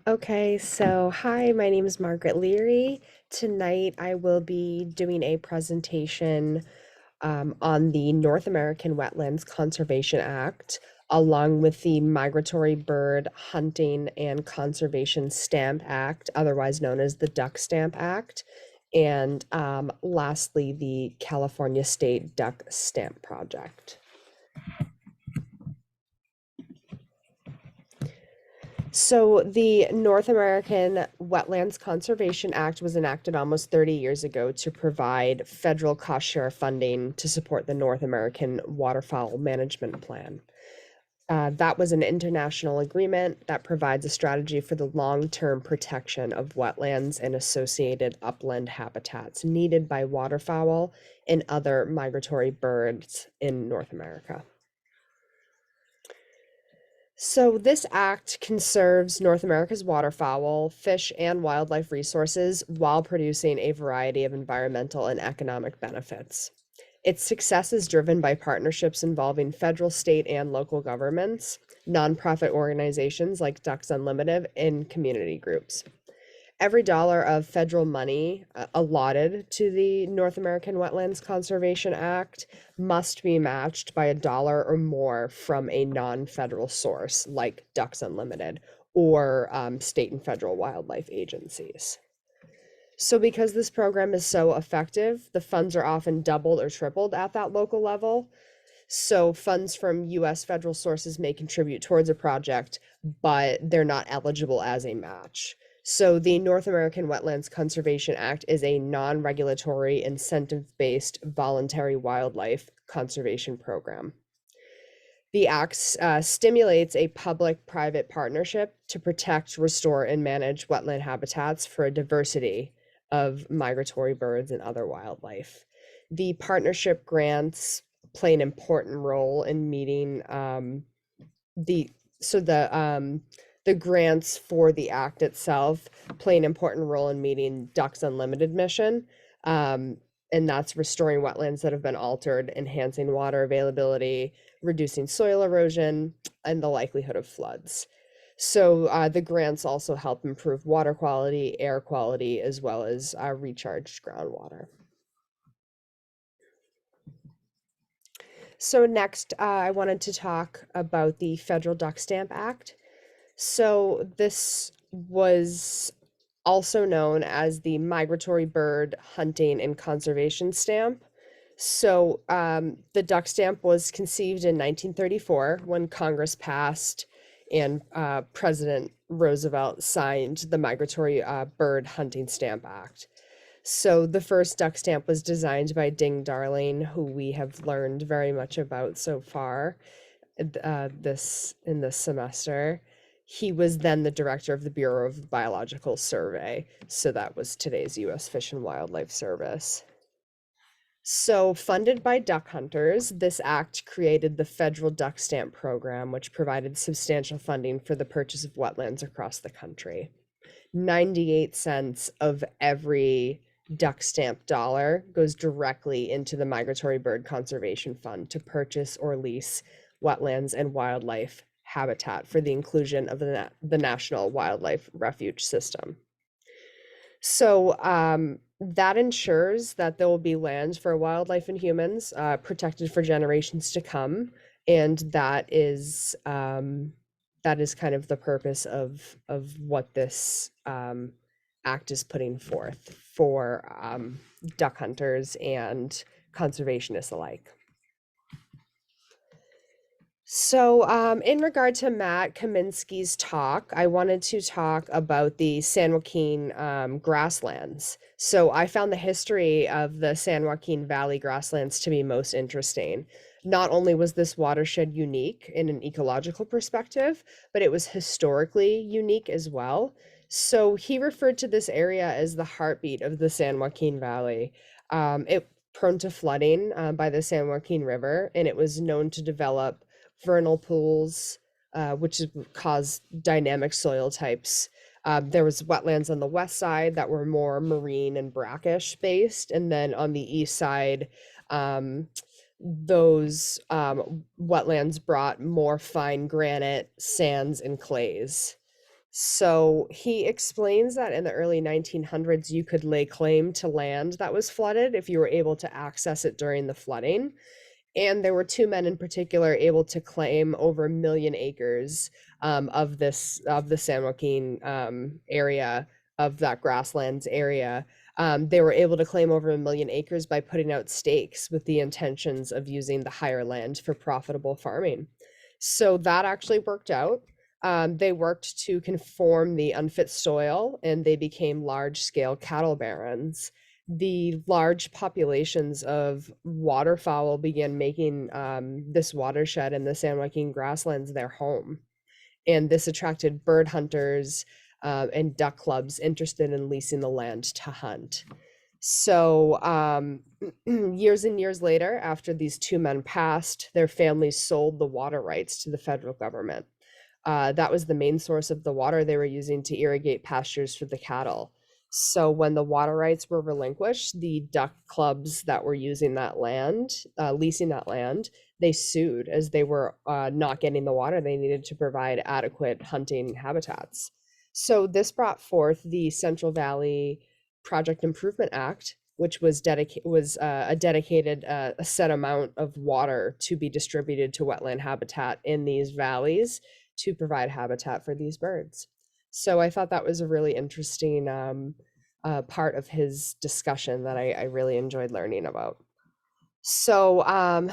Okay, so hi, my name is Margaret Leary. Tonight I will be doing a presentation on the North American Wetlands Conservation Act, along with the Migratory Bird Hunting and Conservation Stamp Act, otherwise known as the Duck Stamp Act, and lastly, the California State Duck Stamp Project. So the North American Wetlands Conservation Act was enacted almost 30 years ago to provide federal cost share funding to support the North American Waterfowl Management Plan. That was an international agreement that provides a strategy for the long-term protection of wetlands and associated upland habitats needed by waterfowl and other migratory birds in North America. So this act conserves North America's waterfowl, fish, and wildlife resources while producing a variety of environmental and economic benefits. Its success is driven by partnerships involving federal, state, and local governments, nonprofit organizations like Ducks Unlimited, and community groups. Every dollar of federal money allotted to the North American Wetlands Conservation Act must be matched by a dollar or more from a non-federal source like Ducks Unlimited or state and federal wildlife agencies. So because this program is so effective, the funds are often doubled or tripled at that local level. So funds from US federal sources may contribute towards a project, but they're not eligible as a match. So the North American Wetlands Conservation Act is a non-regulatory, incentive-based voluntary wildlife conservation program. The act stimulates a public-private partnership to protect, restore, and manage wetland habitats for a diversity of migratory birds and other wildlife. The partnership grants play an important role in meeting the so the grants for the act itself play an important role in meeting Ducks Unlimited mission. And that's restoring wetlands that have been altered, enhancing water availability, reducing soil erosion, and the likelihood of floods. So the grants also help improve water quality, air quality, as well as recharged groundwater. So next, I wanted to talk about the Federal Duck Stamp Act. So this was also known as the Migratory Bird Hunting and Conservation Stamp. So the duck stamp was conceived in 1934 when Congress passed and President Roosevelt signed the Migratory Bird Hunting Stamp Act. So the first duck stamp was designed by Ding Darling, who we have learned very much about so far this semester. He was then the director of the Bureau of Biological Survey. So that was today's U.S. Fish and Wildlife Service. So, funded by duck hunters, this act created the federal duck stamp program, which provided substantial funding for the purchase of wetlands across the country. 98 cents of every duck stamp dollar goes directly into the Migratory Bird Conservation Fund to purchase or lease wetlands and wildlife habitat for the inclusion of the National Wildlife Refuge System. So that ensures that there will be land for wildlife and humans protected for generations to come, and that is kind of the purpose of what this act is putting forth for duck hunters and conservationists alike. So, in regard to Matt Kaminsky's talk, I wanted to talk about the San Joaquin grasslands. So, I found the history of the San Joaquin Valley grasslands to be most interesting. Not only was this watershed unique in an ecological perspective, but it was historically unique as well. So, he referred to this area as the heartbeat of the San Joaquin Valley. It prone to flooding by the San Joaquin River, and it was known to develop vernal pools, which cause dynamic soil types. There was wetlands on the west side that were more marine and brackish based, and then on the east side, those wetlands brought more fine granite, sands, and clays. So he explains that in the early 1900s, you could lay claim to land that was flooded if you were able to access it during the flooding. And there were two men in particular able to claim over 1 million acres of the San Joaquin area, of that grasslands area. They were able to claim over 1 million acres by putting out stakes with the intentions of using the higher land for profitable farming. So that actually worked out. They worked to conform the unfit soil, and they became large-scale cattle barons. The large populations of waterfowl began making this watershed and the San Joaquin grasslands their home. And this attracted bird hunters and duck clubs interested in leasing the land to hunt. So, years and years later, after these two men passed, their families sold the water rights to the federal government. That was the main source of the water they were using to irrigate pastures for the cattle. So when the water rights were relinquished, the duck clubs that were using that land, leasing that land, they sued as they were not getting the water they needed to provide adequate hunting habitats. So this brought forth the Central Valley Project Improvement Act, which was a dedicated a set amount of water to be distributed to wetland habitat in these valleys to provide habitat for these birds. So I thought that was a really interesting part of his discussion that I really enjoyed learning about. So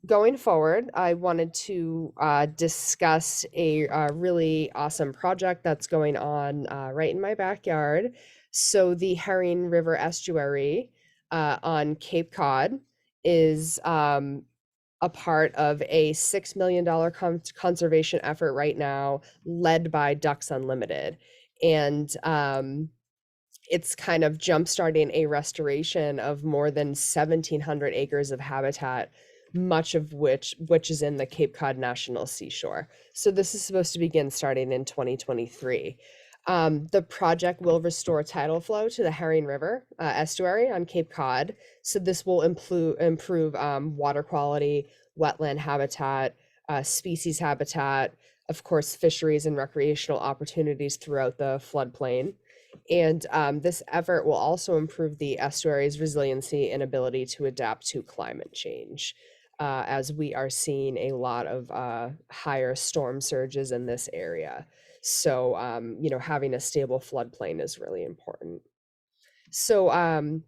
going forward, I wanted to discuss a really awesome project that's going on right in my backyard. So the Herring River Estuary on Cape Cod is a part of a $6 million conservation effort right now, led by Ducks Unlimited. And it's kind of jumpstarting a restoration of more than 1,700 acres of habitat, much of which is in the Cape Cod National Seashore. So this is supposed to begin starting in 2023. The project will restore tidal flow to the Herring River estuary on Cape Cod. So this will improve water quality, wetland habitat, species habitat, of course, fisheries and recreational opportunities throughout the floodplain. And this effort will also improve the estuary's resiliency and ability to adapt to climate change, as we are seeing a lot of higher storm surges in this area. So, having a stable floodplain is really important. So,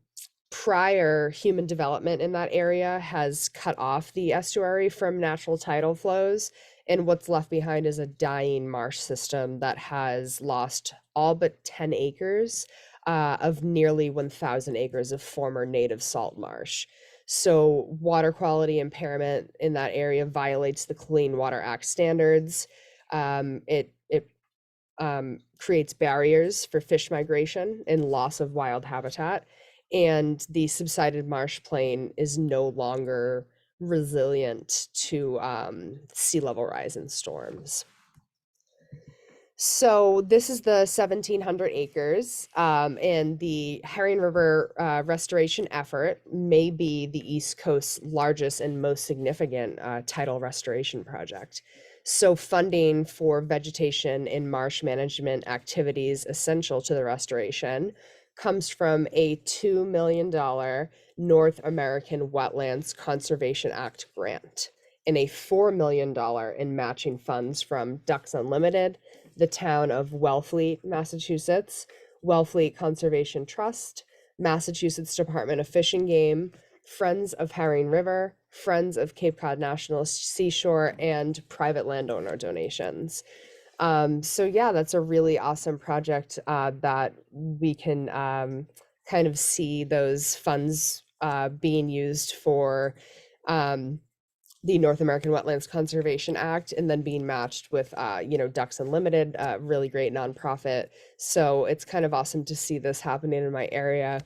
prior human development in that area has cut off the estuary from natural tidal flows, and what's left behind is a dying marsh system that has lost all but 10 acres of nearly 1,000 acres of former native salt marsh. So water quality impairment in that area violates the Clean Water Act standards. It creates barriers for fish migration and loss of wild habitat. And the subsided marsh plain is no longer resilient to sea level rise and storms. So this is the 1,700 acres, and the Herring River restoration effort may be the East Coast's largest and most significant tidal restoration project. So funding for vegetation and marsh management activities essential to the restoration comes from a $2 million North American Wetlands Conservation Act grant and a $4 million in matching funds from Ducks Unlimited, the town of Wellfleet, Massachusetts, Wellfleet Conservation Trust, Massachusetts Department of Fish and Game, Friends of Herring River, Friends of Cape Cod National Seashore, and private landowner donations. So yeah, that's a really awesome project that we can kind of see those funds being used for the North American Wetlands Conservation Act, and then being matched with, Ducks Unlimited, a really great nonprofit. So it's kind of awesome to see this happening in my area.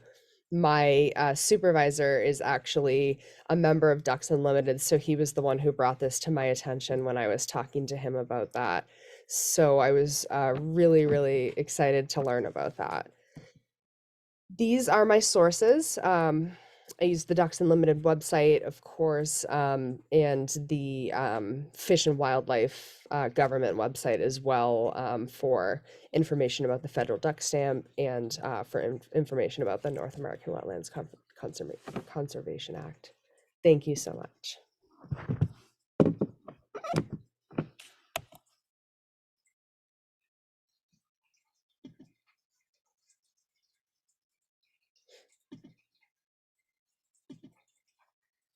My supervisor is actually a member of Ducks Unlimited, so he was the one who brought this to my attention when I was talking to him about that. So I was really, really excited to learn about that. These are my sources. I use the Ducks Unlimited website, of course, and the Fish and Wildlife government website as well, for information about the federal duck stamp and for information about the North American Wetlands Conservation Act. Thank you so much.